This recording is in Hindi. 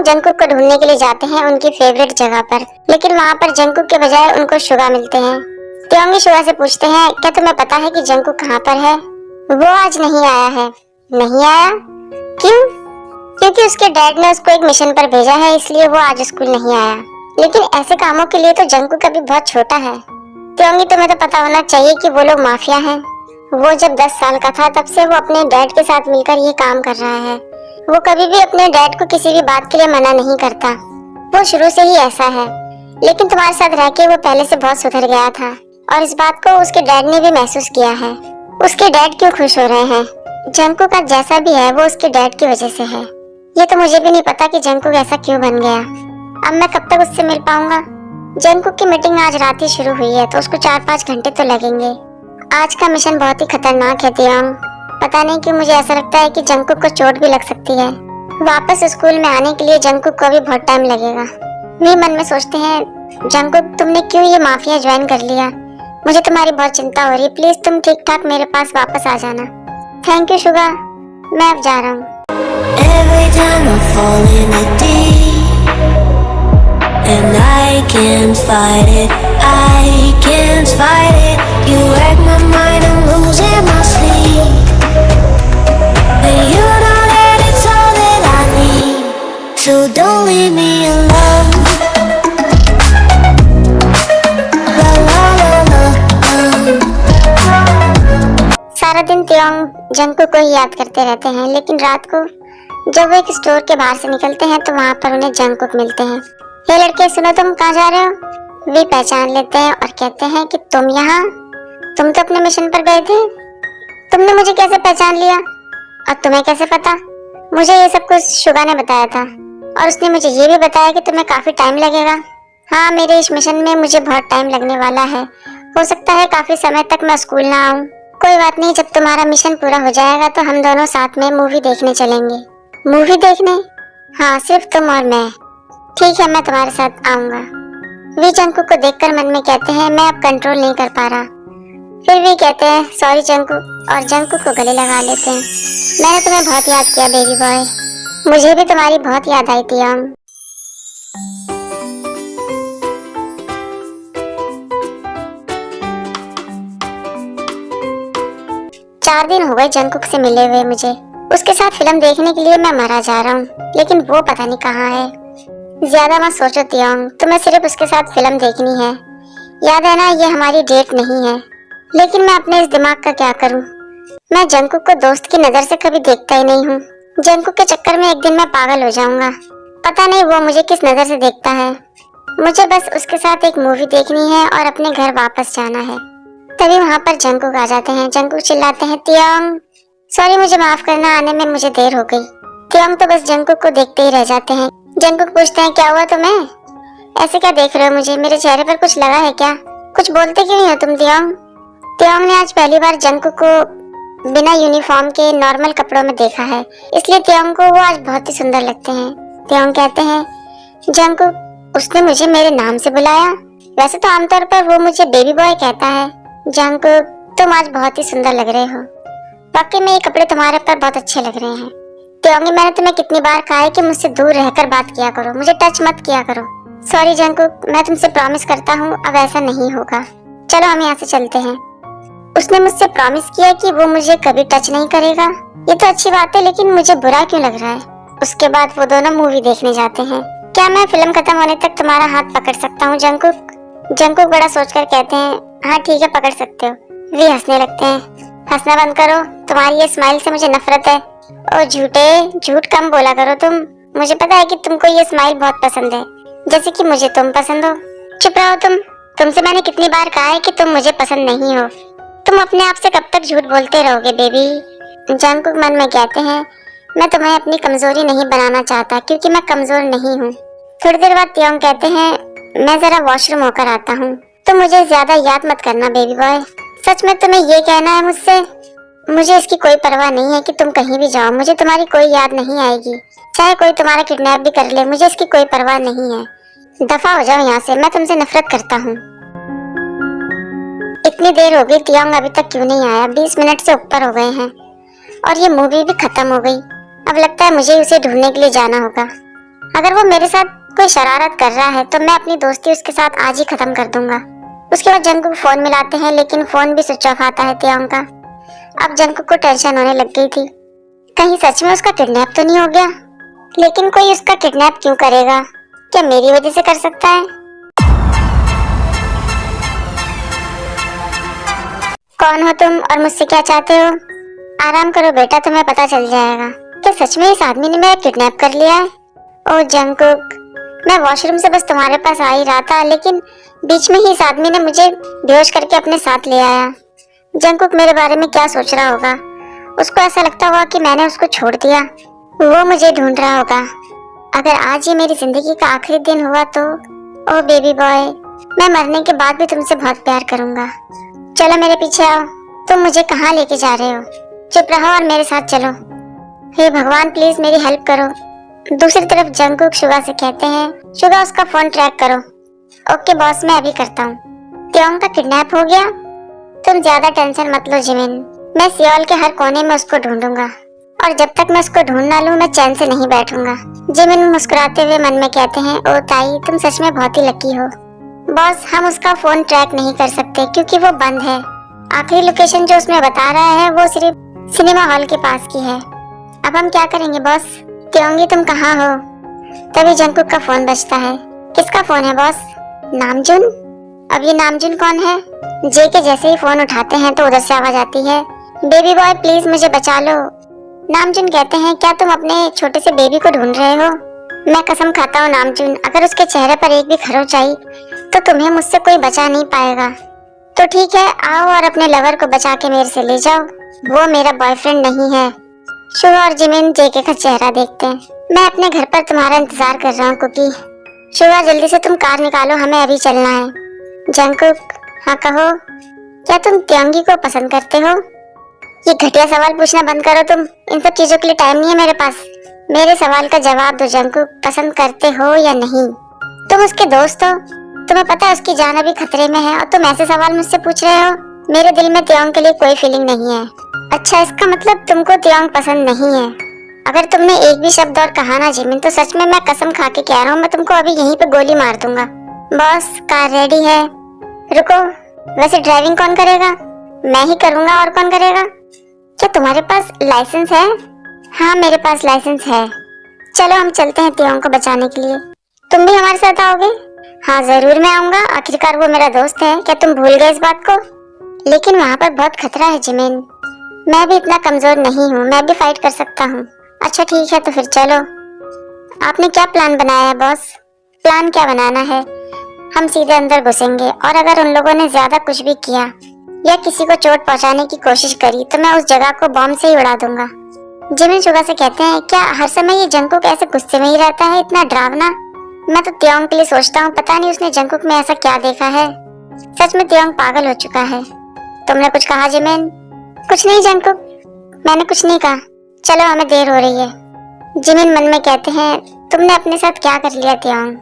जंगकुक को ढूंढने के लिए जाते हैं उनकी फेवरेट जगह पर, लेकिन वहाँ पर जंगकुक के बजाय उनको शुगा मिलते हैं। त्योंगी शुगा से पूछते हैं, क्या तुम्हें पता है कि जंगकुक कहाँ पर है? वो आज नहीं आया है। नहीं आया? क्यों? क्योंकि उसके डैड ने उसको एक मिशन पर भेजा है, इसलिए वो आज स्कूल नहीं आया। लेकिन ऐसे कामों के लिए तो जंगकुक अभी बहुत छोटा है। त्योंगी, तुम्हें तो पता होना चाहिए कि वो लोग माफिया हैं। वो जब 10 साल का था तब से वो अपने डैड के साथ मिलकर ये काम कर रहा है। वो कभी भी अपने डैड को किसी भी बात के लिए मना नहीं करता। वो शुरू से ही ऐसा है। लेकिन तुम्हारे साथ रह के वो पहले से बहुत सुधर गया था और इस बात को उसके डैड ने भी महसूस किया है। उसके डैड क्यों खुश हो रहे हैं? जंगकुक का जैसा भी है वो उसके डैड की वजह से है। ये तो मुझे भी नहीं पता कि जंगकुक ऐसा क्यों बन गया। अब मैं कब तक उससे मिल पाऊंगा? जंगकुक की मीटिंग आज रात ही शुरू हुई है तो उसको 4-5 घंटे तो लगेंगे। आज का मिशन बहुत ही खतरनाक है तियांग। पता नहीं क्यों मुझे ऐसा लगता है कि जंगकुक को चोट भी लग सकती है। वापस स्कूल में आने के लिए जंगकुक को भी बहुत टाइम लगेगा। वे मन में सोचते हैं, जंगकुक तुमने क्यों ये माफिया ज्वाइन कर लिया? मुझे तुम्हारी बहुत चिंता हो रही है। प्लीज तुम ठीक ठाक मेरे पास वापस आ जाना। थैंक यू शुगा, मैं अब जा रहा हूँ। And I can't fight it, I can't fight it. You wreck my mind, I'm losing my sleep. And you know that it's all that I need. So don't leave me alone. La la la la. सारा दिन त्योंग जंगकुक को ही याद करते रहते हैं, लेकिन रात को जब वो एक स्टोर के बाहर से निकलते हैं तो वहाँ पर उन्हें जंगकुक मिलते हैं। ये लड़के, सुनो, तुम कहाँ जा रहे हो? वे पहचान लेते हैं और कहते हैं कि तुम यहाँ, तुम तो अपने मिशन पर गए थे। तुमने मुझे कैसे पहचान लिया और तुम्हें कैसे पता? मुझे ये सब कुछ शुगा ने बताया था और उसने मुझे ये भी बताया कि तुम्हें काफी टाइम लगेगा। हाँ, मेरे इस मिशन में मुझे बहुत टाइम लगने वाला है। हो सकता है काफी समय तक मैं स्कूल ना आऊँ। कोई बात नहीं, जब तुम्हारा मिशन पूरा हो जाएगा तो हम दोनों साथ में मूवी देखने चलेंगे। मूवी देखने? हाँ, सिर्फ तुम और मैं। ठीक है, मैं तुम्हारे साथ आऊंगा। वे जंगकुक को देखकर मन में कहते हैं, मैं अब कंट्रोल नहीं कर पा रहा। फिर भी कहते हैं, सॉरी जंगकुक, और जंगकुक को गले लगा लेते हैं। मैंने तुम्हें बहुत याद किया बेबी बॉय। मुझे भी तुम्हारी बहुत याद आई तियांग। 4 दिन हो गए जंगकुक से मिले हुए मुझे। उसके साथ फिल्म देखने के लिए मैं मरा जा रहा हूँ, लेकिन वो पता नहीं कहाँ है। ज्यादा मत सोचो तियांग, तुम्हें सिर्फ उसके साथ फिल्म देखनी है। याद है ना, ये हमारी डेट नहीं है। लेकिन मैं अपने इस दिमाग का क्या करूँ? मैं जंगकुक को दोस्त की नजर से कभी देखता ही नहीं हूँ। जंगकुक के चक्कर में एक दिन मैं पागल हो जाऊंगा। पता नहीं वो मुझे किस नजर से देखता है। मुझे बस उसके साथ एक मूवी देखनी है और अपने घर वापस जाना है। तभी वहाँ पर जंगकुक आ जाते हैं। जंगकुक चिल्लाते हैं, तियांग सॉरी, मुझे माफ करना, आने में मुझे देर हो गई। तियांग तो बस जंगकुक को देखते ही रह जाते हैं। जंगकुक पूछते हैं, क्या हुआ तुम्हें? ऐसे क्या देख रहे हो मुझे? मेरे चेहरे पर कुछ लगा है क्या? कुछ बोलते क्यों नहीं हो तुम तियांग? तियांग ने आज पहली बार जंगकुक को बिना यूनिफॉर्म के नॉर्मल कपड़ों में देखा है, इसलिए तियांग को वो आज बहुत ही सुंदर लगते हैं। तियांग कहते हैं, जंगकुक उसने मुझे मेरे नाम से बुलाया। वैसे तो आमतौर पर वो मुझे बेबी बॉय कहता है। जंगकुक तुम आज बहुत ही सुंदर लग रहे हो। वाकई में ये कपड़े तुम्हारे पर बहुत अच्छे लग रहे हैं। तियांगी, मैंने तुम्हें कितनी बार कहा है कि मुझसे दूर रहकर बात किया करो, मुझे टच मत किया करो। सॉरी जंगकुक, मैं तुमसे प्रॉमिस करता हूँ अब ऐसा नहीं होगा। चलो हम यहाँ से चलते हैं। उसने मुझसे प्रॉमिस किया कि वो मुझे कभी टच नहीं करेगा। ये तो अच्छी बात है, लेकिन मुझे बुरा क्यों लग रहा है? उसके बाद वो दोनों मूवी देखने जाते हैं। क्या मैं फिल्म खत्म होने तक तुम्हारा हाथ पकड़ सकता हूँ जंगकुक? जंगकुक बड़ा सोचकर कहते हैं, हाँ ठीक है, पकड़ सकते हो। वे हंसने लगते हैं। हंसना बंद करो, तुम्हारी ये स्माइल से मुझे नफरत है। ओ झूठे, झूठ कम बोला करो तुम। मुझे पता है कि तुमको ये स्माइल बहुत पसंद है, जैसे कि मुझे तुम पसंद हो। चुप रहो तुम। तुमसे मैंने कितनी बार कहा है कि तुम मुझे पसंद नहीं हो। तुम अपने आप से कब तक झूठ बोलते रहोगे बेबी? जंगकुक मन में कहते हैं, मैं तुम्हें अपनी कमजोरी नहीं बनाना चाहता, क्योंकि मैं कमजोर नहीं हूँ। थोड़ी देर बाद तियांग कहते हैं, मैं जरा वॉशरूम होकर आता हूँ। तुम मुझे ज्यादा याद मत करना बेबी बॉय। सच में तुम्हें ये कहना है मुझसे? मुझे इसकी कोई परवाह नहीं है कि तुम कहीं भी जाओ, मुझे तुम्हारी कोई याद नहीं आएगी। चाहे कोई तुम्हारा किडनैप भी कर ले, मुझे इसकी कोई परवाह नहीं है। दफा हो जाओ यहाँ से, मैं तुमसे नफरत करता हूँ। इतनी देर हो गई, तियांग अभी तक क्यों नहीं आया? 20 मिनट से ऊपर हो गए हैं और ये मूवी भी खत्म हो गई। अब लगता है मुझे उसे ढूंढने के लिए जाना होगा। अगर वो मेरे साथ कोई शरारत कर रहा है तो मैं अपनी दोस्ती उसके साथ आज ही खत्म कर दूंगा। उसके बाद जंकुक फोन मिलाते हैं, लेकिन फोन भी स्विच ऑफ आता है त्योंग का। अब जंकुक को टेंशन होने लग गई थी, कहीं सच में उसका किडनैप तो नहीं हो गया। लेकिन कोई उसका किडनैप क्यों करेगा? क्या मेरी वजह से कर सकता है? कौन हो तुम और मुझसे क्या चाहते हो? आराम करो बेटा, तुम्हें पता चल जाएगा। क्या सच में इस आदमी ने मेरा किडनैप कर लिया है? ओह जंकुक, मैं वॉशरूम से बस तुम्हारे पास आ ही रहा था, लेकिन बीच में ही इस आदमी ने मुझे बेहोश करके अपने साथ ले आया। जंकुक मेरे बारे में क्या सोच रहा होगा? उसको ऐसा लगता होगा कि मैंने उसको छोड़ दिया। वो मुझे ढूंढ रहा होगा। अगर आज ये मेरी जिंदगी का आखिरी दिन हुआ तो ओह बेबी बॉय, मैं मरने के बाद भी तुमसे बहुत प्यार करूंगा। चलो मेरे पीछे आओ। तुम मुझे कहाँ लेके जा रहे हो? चुप रहो और मेरे साथ चलो। हे भगवान, प्लीज मेरी हेल्प करो। दूसरी तरफ जंकुक शुगा से कहते हैं, शुगा उसका फोन ट्रैक करो। ओके बॉस, मैं अभी करता हूँ। त्योंग का किडनैप हो गया? तुम ज्यादा टेंशन मत लो जिमिन, मैं सियोल के हर कोने में उसको ढूंढूंगा, और जब तक मैं उसको ढूंढ ना लूं मैं चैन से नहीं बैठूंगा। जिमिन मुस्कुराते हुए मन में कहते हैं, ओ ताई, तुम सच में बहुत ही लकी हो। बॉस, हम उसका फोन ट्रैक नहीं कर सकते क्योंकि वो बंद है। आखिरी लोकेशन जो उसमें बता रहा है वो सिर्फ सिनेमा हॉल के पास की है। अब हम क्या करेंगे बॉस? त्योंगी, तुम कहाँ हो? तभी जंकुक का फोन बजता है। किसका फोन है बॉस? नामजुन। अब ये नामजुन कौन है? जे के जैसे ही फोन उठाते हैं तो उधर से आवाज आती है, बेबी बॉय प्लीज मुझे बचा लो। नामजुन कहते हैं, क्या तुम अपने छोटे से बेबी को ढूंढ रहे हो? मैं कसम खाता हूँ नामजुन, अगर उसके चेहरे पर एक भी खरोंच आई तो तुम्हें मुझसे कोई बचा नहीं पाएगा। तो ठीक है, आओ और अपने लवर को बचा के मेरे से ले जाओ। वो मेरा बॉयफ्रेंड नहीं है। शुगा और जिमिन जेके का चेहरा देखते हैं। मैं अपने घर पर तुम्हारा इंतजार कर रहा हूँ कुकी। शुगा, जल्दी से तुम कार निकालो, हमें अभी चलना है। जंकुक, हाँ कहो, क्या तुम त्योंगी को पसंद करते हो? ये घटिया सवाल पूछना बंद करो तुम, इन सब चीजों के लिए टाइम नहीं है मेरे पास। मेरे सवाल का जवाब दो जंकुक, पसंद करते हो या नहीं? तुम उसके दोस्त हो, तुम्हें पता है उसकी जान अभी खतरे में है और तुम ऐसे सवाल मुझसे पूछ रहे हो? मेरे दिल में त्योंग के लिए कोई फीलिंग नहीं है। अच्छा, इसका मतलब तुमको त्योंग पसंद नहीं है। अगर तुमने एक भी शब्द और कहा ना जिमिन, तो सच में मैं कसम खा के कह रहा हूँ, मैं तुमको अभी यहीं पे गोली मार दूंगा। बॉस, कार रेडी है। रुको, वैसे ड्राइविंग कौन करेगा? मैं ही करूंगा, और कौन करेगा? क्या तुम्हारे पास लाइसेंस है? हाँ, मेरे पास लाइसेंस है। चलो हम चलते हैं त्योंग को बचाने के लिए। तुम भी हमारे साथ आओगे? हाँ जरूर, मैं आऊंगा, आखिरकार वो मेरा दोस्त है। क्या तुम भूल गए इस बात को? लेकिन वहाँ पर बहुत खतरा है जिमिन। मैं भी इतना कमजोर नहीं हूँ, मैं भी फाइट कर सकता हूँ। अच्छा ठीक है, तो फिर चलो। आपने क्या प्लान बनाया है बॉस? प्लान क्या बनाना है, हम सीधे अंदर घुसेंगे, और अगर उन लोगों ने ज्यादा कुछ भी किया या किसी को चोट पहुंचाने की कोशिश करी तो मैं उस जगह को बॉम्ब से ही उड़ा दूंगा। जिमिन शुगा से कहते हैं, क्या हर समय ये जंकुक ऐसे गुस्से में ही रहता है, इतना डरावना? मैं तो त्योंग के लिए सोचता हूँ, पता नहीं उसने जंकुक में ऐसा क्या देखा है। सच में त्योंग पागल हो चुका है। तुमने कुछ कहा जिमिन? कुछ नहीं जंकुक, मैंने कुछ नहीं कहा। चलो, हमें देर हो रही है। जिमिन मन में कहते हैं, तुमने अपने साथ क्या कर लिया त्योंग?